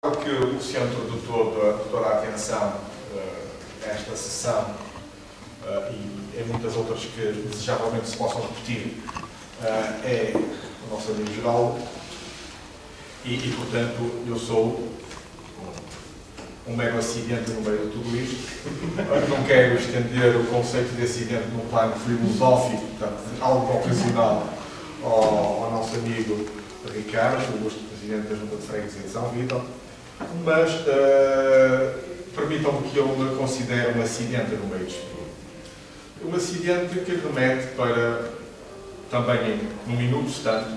que o centro de toda a atenção esta sessão e em muitas outras que desejavelmente se possam repetir é o nosso amigo Geraldo e portanto eu sou um mero acidente no meio de tudo isto. Não quero estender o conceito de acidente no plano filosófico, portanto, algo ocasional ao nosso amigo Ricardo, o ilustre presidente da Junta de Freguesia de São Vítor, mas permitam-me que eu me considere um acidente no meio disto tudo. Um acidente que remete para, também num minuto tanto,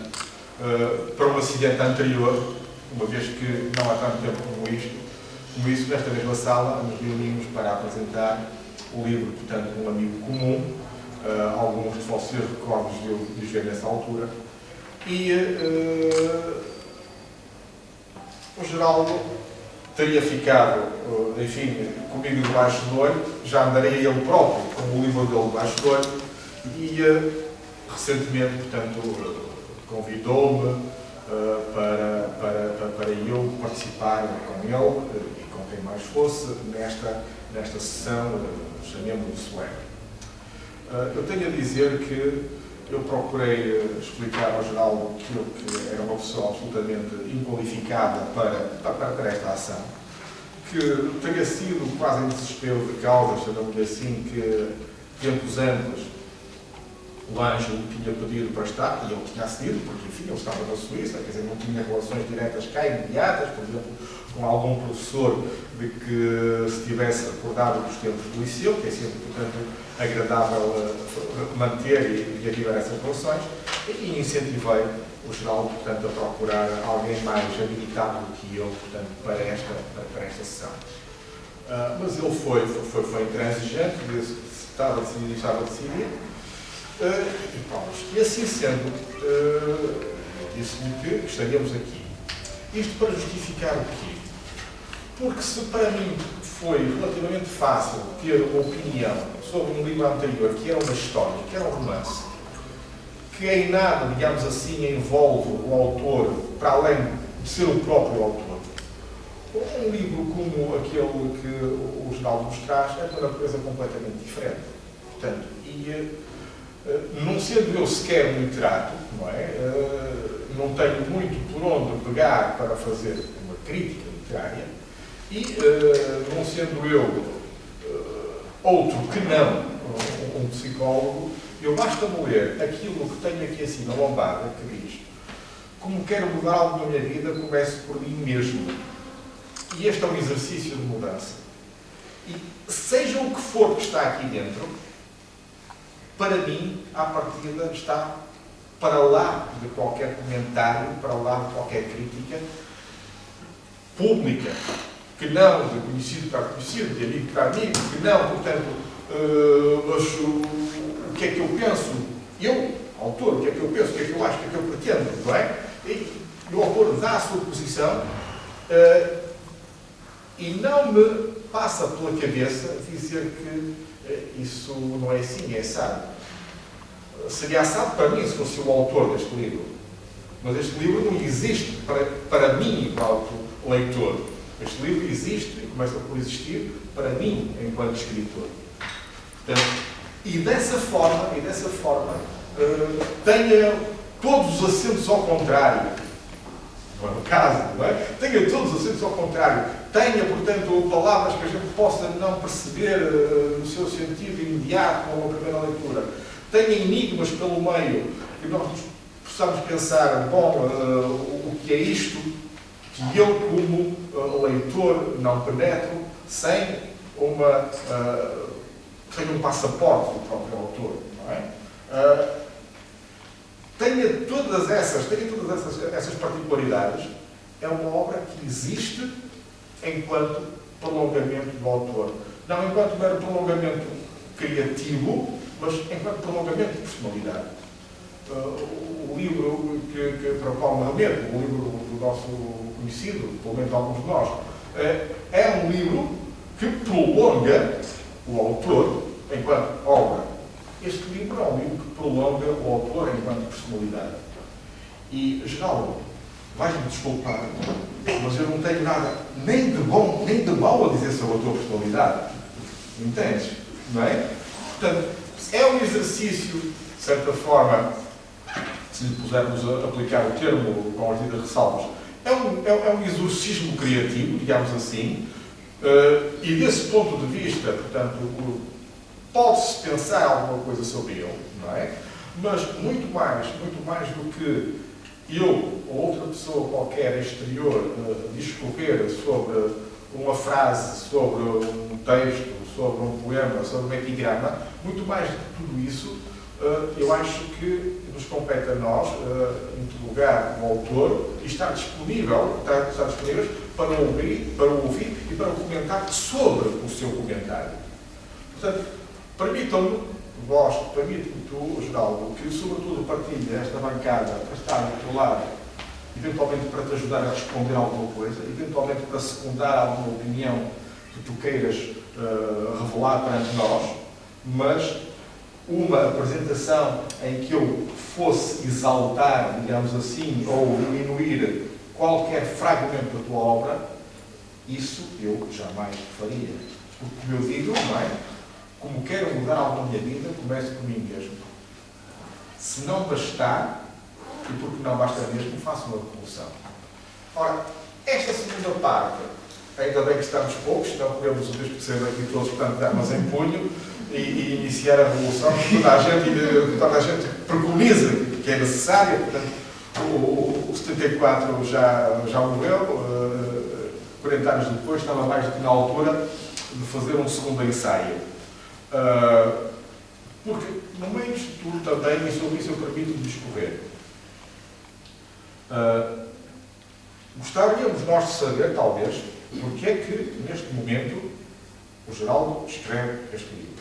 para um acidente anterior, uma vez que não há tanto tempo como isso, nesta mesma sala, nos reunimos para apresentar o livro, portanto, de um amigo comum, alguns de vocês recordam de os ver nessa altura, e o Geraldo teria ficado, enfim, comigo debaixo do olho, já andaria ele próprio com o livro dele debaixo do olho, e recentemente, portanto, convidou-me para eu participar com ele e com quem mais fosse nesta sessão, chamemos-lhe solene. Eu tenho a dizer que eu procurei explicar ao Geraldo que era uma pessoa absolutamente inqualificada para esta ação, que teria sido quase em desespero de causa, chamamos-lhe assim, que tempos antes o Anjo lhe tinha pedido para estar, e ele tinha acedido, porque enfim, ele estava na Suíça, quer dizer, não tinha relações diretas cá imediatas, por exemplo, com algum professor de que se tivesse recordado dos tempos do liceu, que é sempre, portanto, agradável manter e avivar essas relações, e incentivei o Geraldo, portanto, a procurar alguém mais habilitado do que eu, portanto, para esta sessão. Mas ele foi intransigente, disse que estava decidido, e assim sendo, disse-lhe que estaríamos aqui. Isto para justificar o quê? Porque se para mim foi relativamente fácil ter uma opinião sobre um livro anterior, que era uma história, que era um romance, que em nada, digamos assim, envolve o autor, para além de ser o próprio autor, um livro como aquele que o Geraldo nos traz é uma coisa completamente diferente. Portanto, não sendo eu sequer um literato, não é? Não tenho muito por onde pegar para fazer uma crítica literária, e não sendo eu outro que não um psicólogo, eu basta-me ler aquilo que tenho aqui assim na lombada, que diz: como quero mudar algo na minha vida, começo por mim mesmo. E este é um exercício de mudança. E seja o que for que está aqui dentro, para mim, à partida, está para lá de qualquer comentário, para lá de qualquer crítica pública, que não de conhecido para conhecido, de amigo para amigo, que não, portanto, o que é que eu penso, eu, autor, o que é que eu penso, o que é que eu acho, o que é que eu pretendo, não é? E o autor dá a sua posição e não me passa pela cabeça dizer que isso não é assim, é assado. Seria assado para mim se fosse o autor deste livro. Mas este livro não existe para mim enquanto leitor. Este livro existe e começa por existir para mim enquanto escritor. Portanto, e dessa forma tenha todos os acentos ao contrário. Não é o caso, não é? Tenha todos os acentos ao contrário. Tenha, portanto, palavras que a gente possa não perceber no seu sentido imediato com uma primeira leitura. Tenha enigmas pelo meio que nós possamos pensar, bom, o que é isto que eu, como leitor, não penetro sem um passaporte do próprio autor, não é? Tenha todas essas particularidades. É uma obra que existe enquanto prolongamento do autor. Não enquanto mero prolongamento criativo, mas enquanto prolongamento de personalidade. O livro para o qual me remeto, o livro do nosso conhecido, pelo menos alguns de nós, é um livro que prolonga o autor enquanto obra. Este livro é um livro que prolonga o autor enquanto personalidade. E, Geraldo, vais-me desculpar, mas eu não tenho nada nem de bom, nem de mau a dizer sobre a tua personalidade. Entendes? Não é? Portanto, é um exercício, de certa forma, se lhe pusermos a aplicar o termo com as devidas ressalvas, é um exorcismo criativo, digamos assim, e desse ponto de vista, portanto, pode-se pensar alguma coisa sobre ele, não é? Mas muito mais do que eu ou outra pessoa qualquer exterior discorrer sobre uma frase, sobre um texto, sobre um poema, sobre um epigrama, muito mais do que tudo isso, eu acho que nos compete a nós interrogar o autor e estar disponíveis para ouvir e para comentar sobre o seu comentário. Portanto, permitam-me, permite-me tu, Geraldo, que sobretudo partilhe esta bancada para estar do teu lado, eventualmente para te ajudar a responder a alguma coisa, eventualmente para secundar alguma opinião que tu queiras revelar perante nós, mas uma apresentação em que eu fosse exaltar, digamos assim, ou diminuir qualquer fragmento da tua obra, isso eu jamais faria. Porque, como eu digo, não é? Como quero mudar algo na minha vida, começo por mim mesmo. Se não bastar, e porque não basta mesmo, faço uma revolução. Ora, esta segunda parte, ainda bem que estamos poucos, senão podemos o Deus ser aqui todos, portanto, armas em punho, e iniciar a revolução que toda a gente preconiza que é necessária. Portanto, o 74 já morreu, 40 anos depois, estava mais do que na altura de fazer um segundo ensaio. Porque no meio disto tudo também, e sobre isso eu permito-me discorrer, gostaríamos nós de saber, talvez, porque é que neste momento o Geraldo escreve este livro.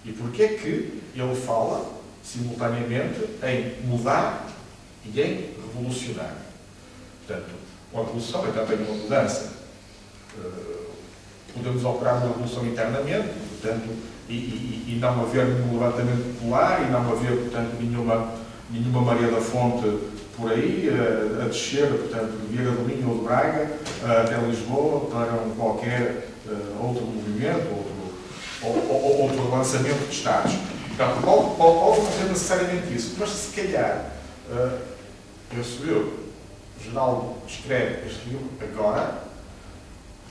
E porque é que ele fala, simultaneamente, em mudar e em revolucionar. Portanto, uma revolução é também uma mudança. Podemos operar uma revolução internamente, portanto, e não haver nenhum levantamento popular, e não haver, portanto, nenhuma Maria da Fonte por aí, a descer, portanto, de Vieira do Minho ou de Braga, até Lisboa, para qualquer outro movimento, outro lançamento de Estados. Portanto, pode não ser necessariamente isso, mas se calhar, eu, Geraldo, escreve este livro agora,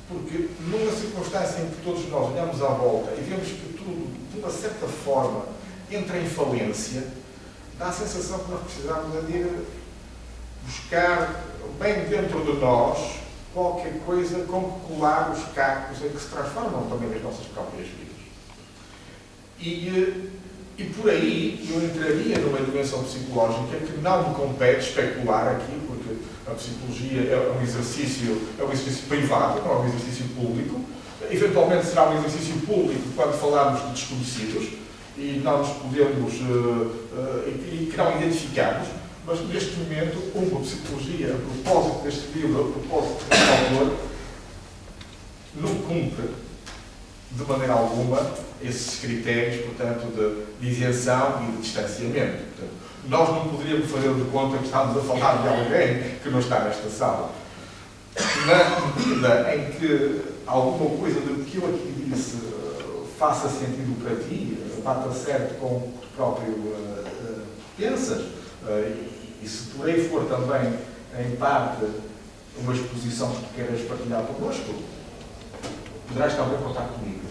porque numa circunstância em que todos nós olhamos à volta e vemos que tudo, de uma certa forma, entra em falência, dá a sensação que nós precisamos de ir buscar bem dentro de nós qualquer coisa com que colar os cacos em que se transformam também as nossas próprias vidas. E por aí eu entraria numa dimensão psicológica que não me compete especular aqui, porque a psicologia é um exercício privado, não é um exercício público. Eventualmente será um exercício público quando falarmos de desconhecidos e não nos podemos e que não identificamos, mas neste momento uma psicologia, a propósito deste livro, a propósito deste autor, não cumpre de maneira alguma esses critérios, portanto, de isenção e de distanciamento. Portanto, nós não poderíamos fazer de conta que estamos a falar de alguém que não está nesta sala. Na medida em que alguma coisa do que eu aqui disse faça sentido para ti, bata certo com o que tu próprio pensas, e se por aí for também, em parte, uma exposição que tu queiras partilhar connosco, poderás também contar comigo.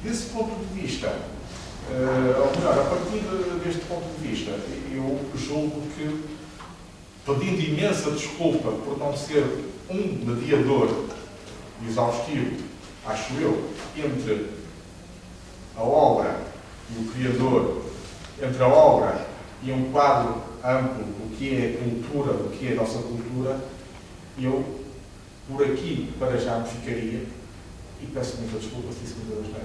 Desse ponto de vista, ou melhor, a partir deste ponto de vista, eu julgo que, pedindo imensa desculpa por não ser um mediador exaustivo, acho eu, entre a obra e o Criador, entre a obra e um quadro amplo do que é a cultura, do que é a nossa cultura, eu, por aqui, para já me ficaria. E peço muita desculpa se disse muitas vezes.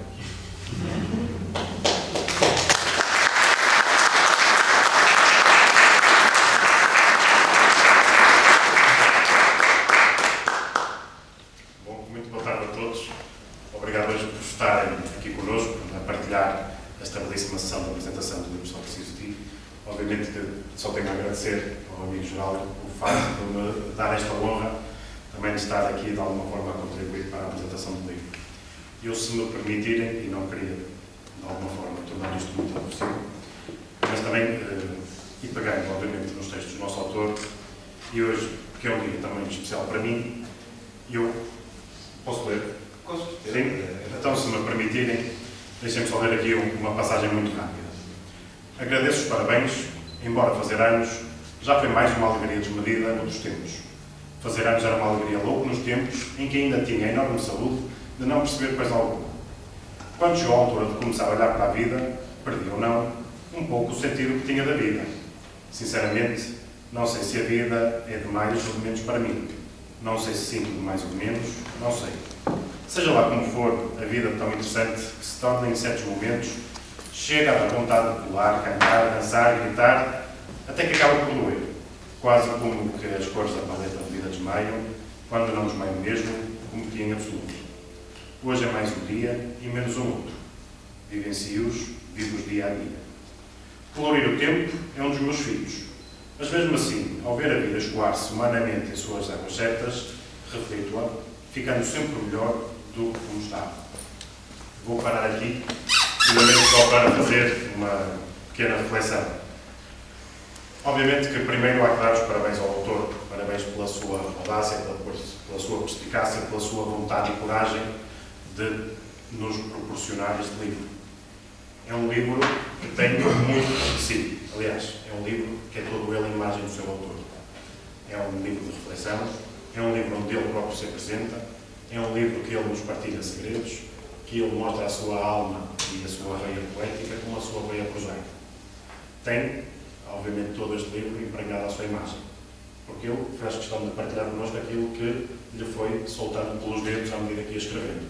Bom, muito boa tarde a todos. Obrigado hoje por estarem aqui connosco, a partilhar esta belíssima sessão de apresentação do livro Só Preciso de Ti. Obviamente que só tenho a agradecer ao amigo Geraldo por facto de me dar esta honra também de estar aqui de alguma forma a contribuir para a apresentação do livro. Eu, se me permitirem, e não queria de alguma forma tornar isto muito impossível, mas também, e pegando obviamente nos textos do nosso autor, e hoje, que é um dia também especial para mim, eu posso ler? Sim? Então, se me permitirem, deixem-me só ler aqui uma passagem muito rápida. Agradeço os parabéns, embora fazer anos já foi mais uma alegria desmedida no dos tempos. Fazer anos era uma alegria louca nos tempos em que ainda tinha enorme saúde de não perceber coisa alguma. Quando chegou a altura de começar a olhar para a vida, perdi ou não, um pouco o sentido que tinha da vida. Sinceramente, não sei se a vida é de mais ou de menos para mim. Não sei se sinto de mais ou de menos, não sei. Seja lá como for, a vida é tão interessante que se torna em certos momentos, chega a dar vontade de pular, cantar, dançar, gritar, até que acaba por doer. Quase como que as cores da paleta de vida desmaiam, quando não desmaiam mesmo, como que em absoluto. Hoje é mais um dia e menos um outro. Vivencio-os, vivo-os dia a dia. Colorir o tempo é um dos meus filhos. Mas mesmo assim, ao ver a vida escoar-se humanamente em suas águas certas, reflito-a, ficando sempre melhor do que como estava. Vou parar aqui, finalmente só para fazer uma pequena reflexão. Obviamente que primeiro há que dar os parabéns ao autor, parabéns pela sua audácia, pela sua perspicácia, pela sua vontade e coragem de nos proporcionar este livro. É um livro que tem muito de si. Aliás, é um livro que é todo ele a imagem do seu autor. É um livro de reflexão, é um livro onde ele próprio se apresenta, é um livro que ele nos partilha segredos, que ele mostra a sua alma e a sua veia poética com a sua veia prosaica. Tem, obviamente, todo este livro empregado à sua imagem, porque ele faz questão de partilhar connosco aquilo que lhe foi soltando pelos dedos à medida que ia escrevendo.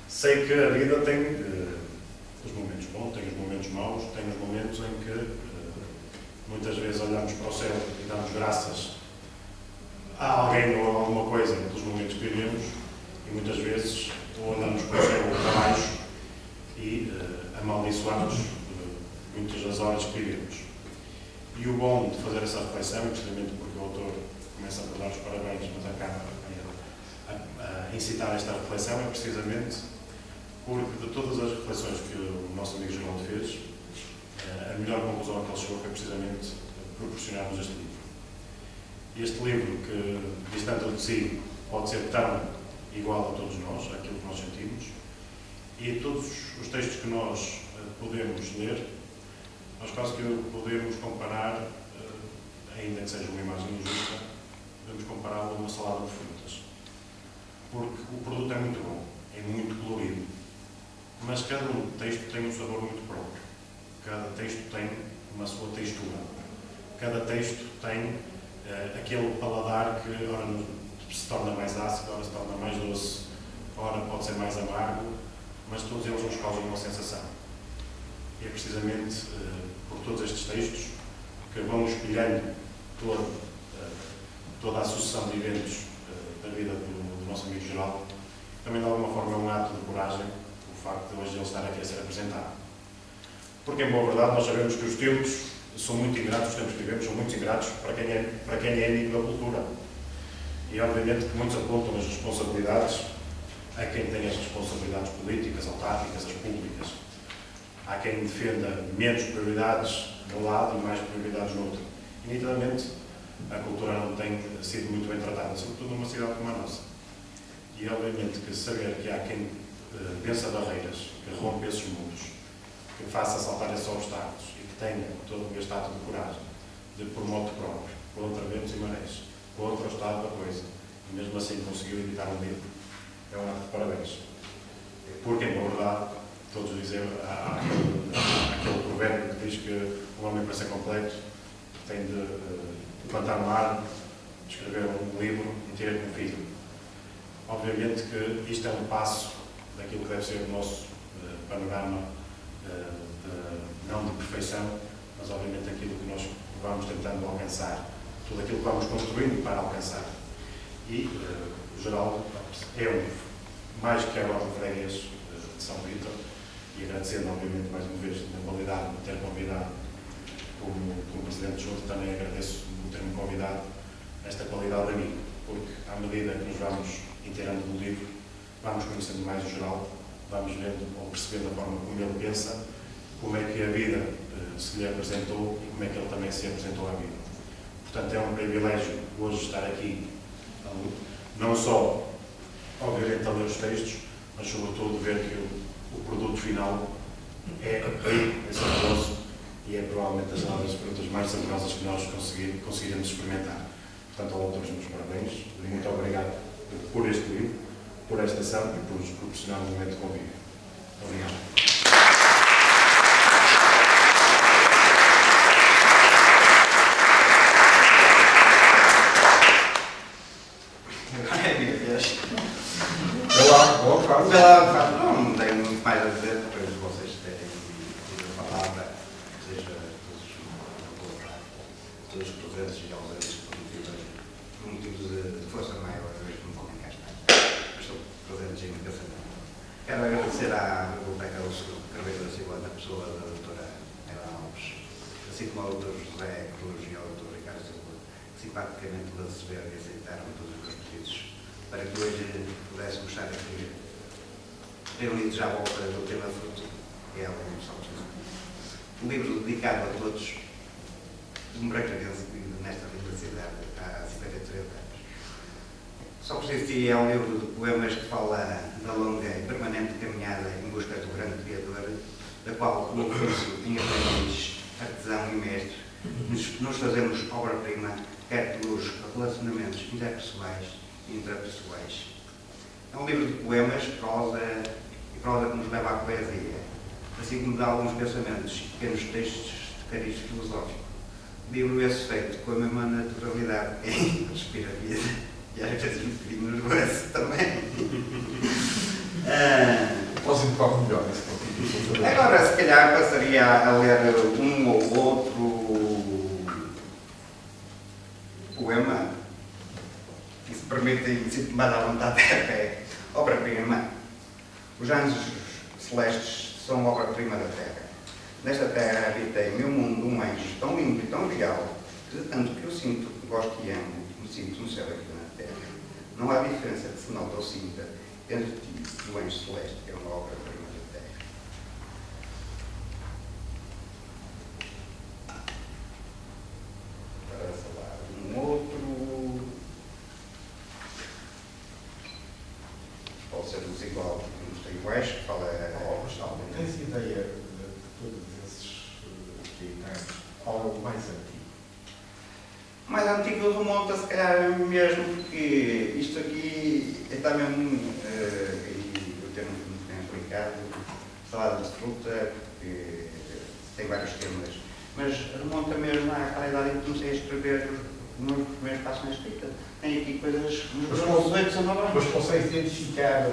Sei que a vida tem os momentos bons, tem os momentos maus, tem os momentos em que muitas vezes olhamos para o céu e damos graças a alguém ou a alguma coisa pelos momentos que vivemos, e muitas vezes olhamos para o céu ou para baixo e amaldiçoamos muitas das horas que vivemos. E o bom de fazer essa reflexão, precisamente porque o autor começa por dar os parabéns, mas acaba a incitar esta reflexão, é precisamente porque de todas as reflexões que o nosso amigo Geraldo fez, a melhor conclusão a que ele chegou foi precisamente proporcionar-nos este livro. Este livro, que diz tanto de si, pode ser tão igual a todos nós, àquilo que nós sentimos, e todos os textos que nós podemos ler, nós quase que podemos comparar, ainda que seja uma imagem injusta, podemos compará-lo a uma salada de frutas. Porque o produto é muito bom, é muito colorido, mas cada texto tem um sabor muito próprio. Cada texto tem uma sua textura. Cada texto tem aquele paladar que ora se torna mais ácido, ora se torna mais doce, ora pode ser mais amargo, mas todos eles nos causam uma sensação. E é precisamente por todos estes textos que vão espelhando toda a sucessão de eventos da vida do nosso amigo Geraldo. Também, de alguma forma, é um ato de coragem o facto de hoje ele estar aqui a ser apresentado. Porque, em boa verdade, nós sabemos que os tempos são muito ingratos, os tempos que vivemos são muito ingratos para quem é amigo da cultura. E, obviamente, que muitos apontam as responsabilidades a quem tem as responsabilidades políticas, autárquicas, as públicas. Há quem defenda menos prioridades de um lado e mais prioridades no outro. E, nitidamente, a cultura não tem sido muito bem tratada, sobretudo numa cidade como a nossa. E, obviamente, que saber que há quem vença barreiras, que rompe esses muros, que faça saltar esses obstáculos e que tenha todo este ato de coragem, de por modo próprio, contra ventos e marés, contra o estado da coisa, e mesmo assim conseguiu editar um livro, é um ato de parabéns. Porque, na verdade, todos dizem, há aquele provérbio que diz que um homem, para ser completo, tem de plantar uma árvore, escrever um livro e ter um filho. Obviamente que isto é um passo daquilo que deve ser o nosso panorama, não de perfeição, mas obviamente aquilo que nós vamos tentando alcançar, tudo aquilo que vamos construindo para alcançar. E o Geraldo é um livro, mais que a ordem de freguês de São Vítor, e agradecendo obviamente mais uma vez a qualidade de me ter convidado como Presidente de Junta, também agradeço por ter-me convidado esta qualidade da minha, porque à medida que nos vamos inteirando do livro, vamos conhecendo mais o geral, vamos vendo ou percebendo a forma como ele pensa, como é que a vida se lhe apresentou e como é que ele também se apresentou à vida. Portanto, é um privilégio hoje estar aqui, não só, obviamente, a ler os textos, mas sobretudo ver que o produto final é rico, é saboroso e é provavelmente das frutas mais saborosas que nós conseguiremos experimentar. Portanto, ao autor, os meus parabéns e muito obrigado por este livro, por esta ação e por nos proporcionar um momento de convívio. Obrigado. Não tenho muito mais a dizer, depois de vocês terem tido a palavra, seja todos os presentes e ausentes por motivos de força maior, hoje não podem cá estar. Mas estou presentes em pensamento. Quero agradecer à Biblioteca do Carveiro da Silva, na pessoa da doutora Eva Alves, assim como ao doutor José Cruz e ao doutor Ricardo Silva, que simpaticamente me receberam e aceitaram todos os meus pedidos para que hoje pudéssemos estar aqui reunidos à volta do tema fruto, que é a Revolução. Um livro dedicado a todos, de um bracarense nesta universidade há 53 anos. Só por existir é um livro de poemas que fala da longa e permanente caminhada em busca do grande Criador, da qual, como ofício em aprendiz, artesão e mestre, nos fazemos obra-prima, quer pelos relacionamentos interpessoais e intrapessoais. É um livro de poemas, prosa que nos leva à poesia, assim como de alguns pensamentos e pequenos textos de cariz filosófico. Livro esse feito com a mesma naturalidade que quem respira a vida e às vezes um bocadinho nervoso também. Posso entrar melhor nesse ponto. Agora, se calhar, passaria a ler um ou outro poema que se permitem, sinto-me à vontade até, obra-prima. Os anjos celestes são obra-prima da terra. Nesta terra habita em meu mundo um anjo tão lindo e tão real, que de tanto que eu sinto, gosto e amo, me sinto no céu aqui na terra. Não há diferença que se nota ou sinta entre ti e o anjo celeste, que é uma obra-prima da terra. Para falar um outro, pode ser desigual, iguais, que fala. Tens ideia de todos esses que tens, qual é o mais antigo? O mais antigo remonta, se calhar, mesmo, porque isto aqui está mesmo, e o termo muito bem aplicado, salada de fruta, porque tem vários temas, mas remonta mesmo àquela idade em que comecei a escrever os meus primeiros passos na escrita. Tem aqui coisas nos 18, 19 anos. Mas consegues identificar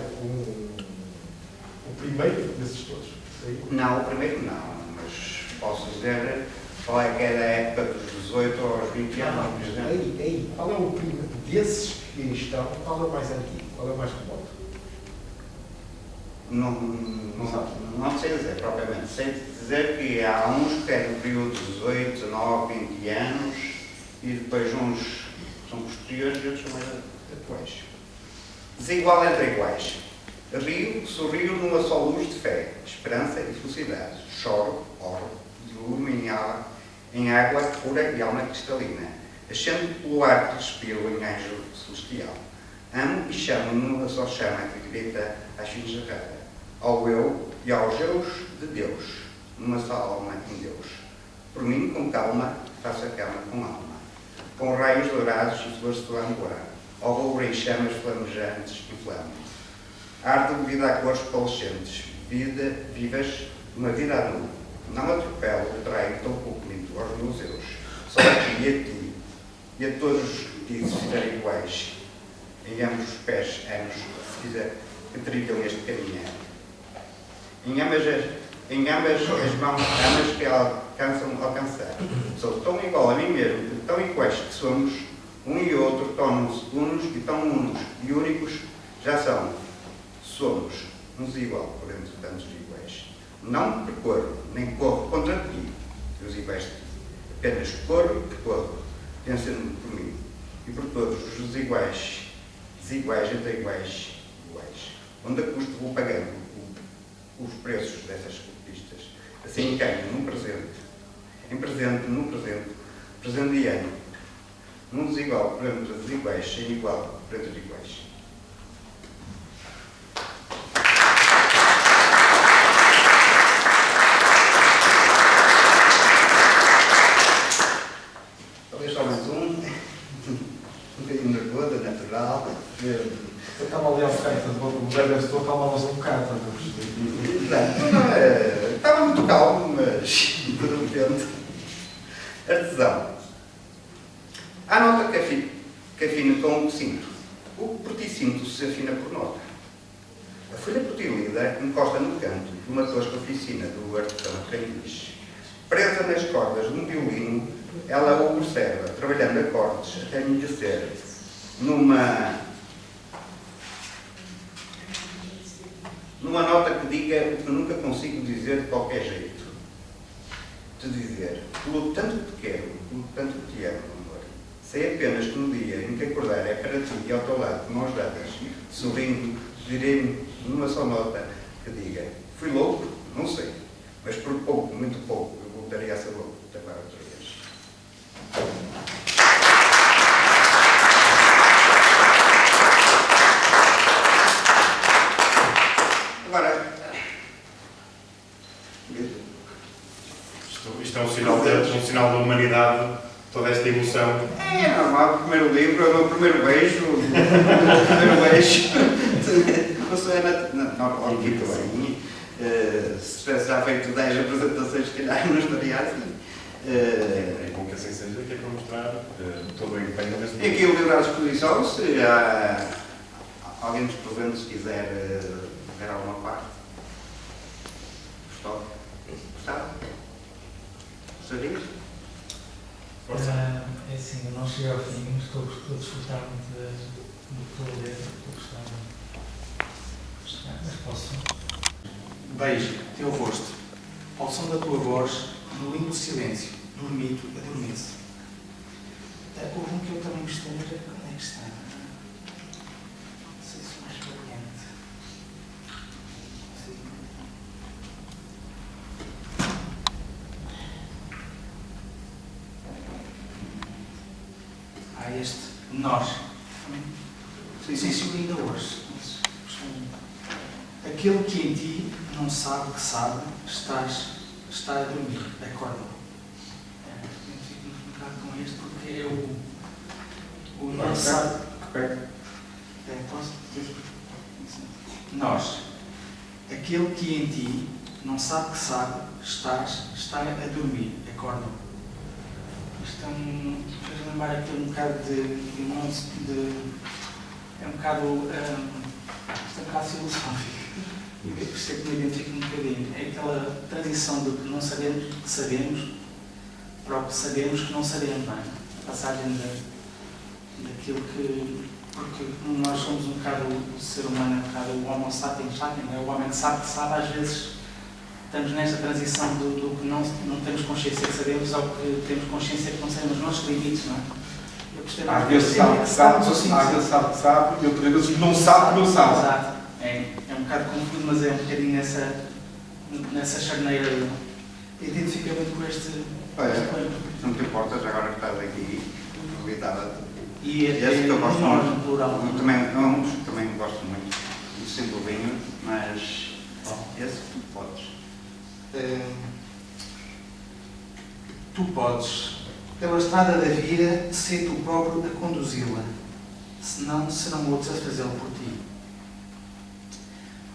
o primeiro desses todos? Não, o primeiro não, mas posso dizer qual é que é da época dos 18 aos 20 anos, por exemplo. Aí, qual é o primeiro desses que estão, qual é o mais antigo, qual é o mais remoto? Não sei dizer propriamente, sei dizer que há uns que têm no período de 18, 19, 20 anos e depois uns que são posteriores e outros são mais atuais. Desigual entre iguais. Rio, sorrio numa só luz de fé, esperança e felicidade. Choro, oro, diluo em água pura e alma cristalina. Ascendo pelo ar que respiro em anjo celestial. Amo e chamo numa só chama que grita às fins da terra. Ao eu e aos eus de Deus, numa só alma em Deus. Por mim, com calma, faço a cama com alma. Com raios dourados e flores de amor. Ao rubro em chamas flamejantes inflamo. Arde de vida a cores coalescentes, vivas, uma vida a nu. Não atropelo, traio tão pouco minto aos meus eus. Só a ti e a ti, e a todos que se fizerem iguais. Em ambos os pés, anos, se quiser, que trilham este caminhar. Em ambas as mãos, amas que alcançar. Sou tão igual a mim mesmo, tão iguais que somos, um e outro tornam-se unos e tão unos e únicos já são. Somos uns igual por entre tantos iguais. Não percorro, nem corro contra ti, os iguais de ti. Apenas corro e corro, pensando por mim. e por todos os desiguais entre iguais, onde a custo vou pagando os preços dessas conquistas, assim ganho no presente e ano, num desigual perante desiguais, sem igual perante os iguais. Talvez só mais um bocadinho nervoso, natural. Eu estava ali à frente, estou a calmar-vos um bocado, estás a perceber? Estava muito calmo, mas de repente. Artesão. Há nota que afina com o cinto. O por ti cinto se afina por nota. A folha por ti lida encosta no canto de uma tosca oficina do artesão aprendiz. Presa nas cordas de um violino, ela o observa, trabalhando acordes até envelhecer, numa nota que diga o que nunca consigo dizer de qualquer jeito. Te dizer, pelo tanto que te quero, pelo tanto que te amo, amor. Sei apenas que no dia em que acordar é para ti e ao teu lado, de mãos dadas, sorrindo, direi-me numa só nota que diga, fui louco? Não sei, mas por pouco, muito pouco, eu voltaria a ser louco, até agora outra vez. Agora, Isto é um sinal da humanidade, toda esta emoção. é normal, o primeiro livro, o meu primeiro beijo, não sei, não, muito bem. Se tivesse já feito 10 apresentações, se calhar não estaria assim. É bom que assim seja, que é para mostrar todo o empenho deste E aqui o livro à disposição, se há alguém dos presentes quiser ver alguma parte. Gostava? Gostarias? É assim, eu não cheguei ao fim, mas estou a desfrutar muito do que estou a ler, estou a gostar muito. Mas posso. Beijo, teu rosto, ao som da tua voz, no limpo silêncio, dormido, adormeço. Houve um que eu também gostei, mas onde é que está? Não sei se mais variante. Sim. Este, nós. Sim, ainda hoje. Aquele que em ti não sabe que sabe, está a dormir, acorda. Eu fico um bocado com este porque é o não sabe. Posso dizer? Nós. Aquele que em ti não sabe que sabe, está a dormir, acorda. Isto fez lembrar aqui um bocado é um bocado filosófico. E por isso é que me identifico um bocadinho. É aquela transição do que não sabemos, que sabemos, para o que sabemos que não sabemos, não é? A passagem daquilo que... Porque nós somos um bocado o ser humano, um bocado o homo sapiens sapiens, é o homem que sabe, às vezes estamos nesta transição do que não temos consciência que sabemos ao que temos consciência que não sabemos, os nossos limites, não é? Eu gostei mais. Às vezes sabe que sabe, e outras vezes não sabe que não sabe. Exato. É um bocado confuso, mas é um bocadinho nessa charneira. Identifica muito com este poema. Não te importas, agora que estás aqui, convidada. E esse que eu gosto muito. No plural. Também gosto muito do Sempre Vinho, mas esse tu podes. Tu podes, pela estrada da vida, ser tu próprio a conduzi-la, senão serão outros a fazê-lo por ti.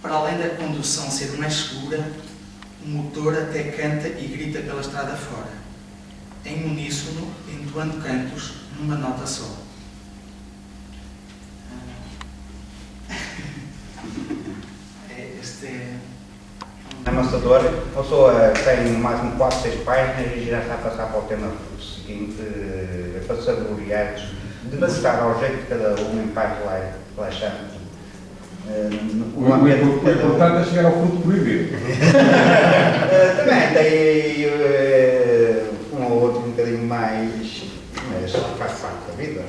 Para além da condução ser mais segura, o motor até canta e grita pela estrada fora, em uníssono, entoando cantos numa nota só. Este é... Amassador, a pessoa tem mais de 4, 6 páginas e já está a passar para o tema seguinte, para saborear, degustar ao jeito de cada um em paz relaxante. O importante é chegar ao fruto proibido. Também tem um ou outro um bocadinho mais, mas faz parte da vida.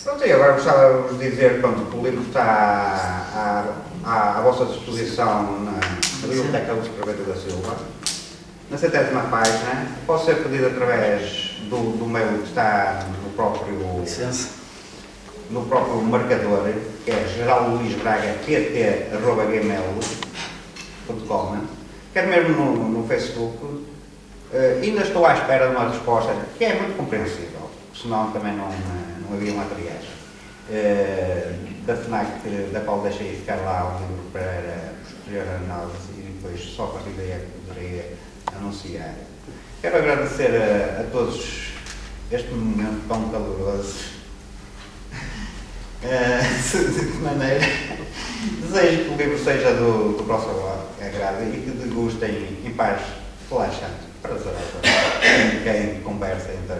Pronto, e agora gostava de dizer pronto, que o livro está à vossa disposição na Biblioteca Lúcio Carvalho da Silva, na 70ª página. Pode ser pedido através do mail que está Licença. no próprio marcador, que é geralluisbraga.pt@gmail.com, quer mesmo no Facebook. Ainda estou à espera de uma resposta, que é muito compreensível, senão também não havia materiais. Da FNAC, da qual deixei ficar lá um livro para posterior análise e depois só a partir daí é que poderia anunciar. Quero agradecer a todos este momento tão caloroso. De que maneira desejo que o livro seja do vosso agrado e que degustem em paz relaxante, prazerosa, quem conversa entre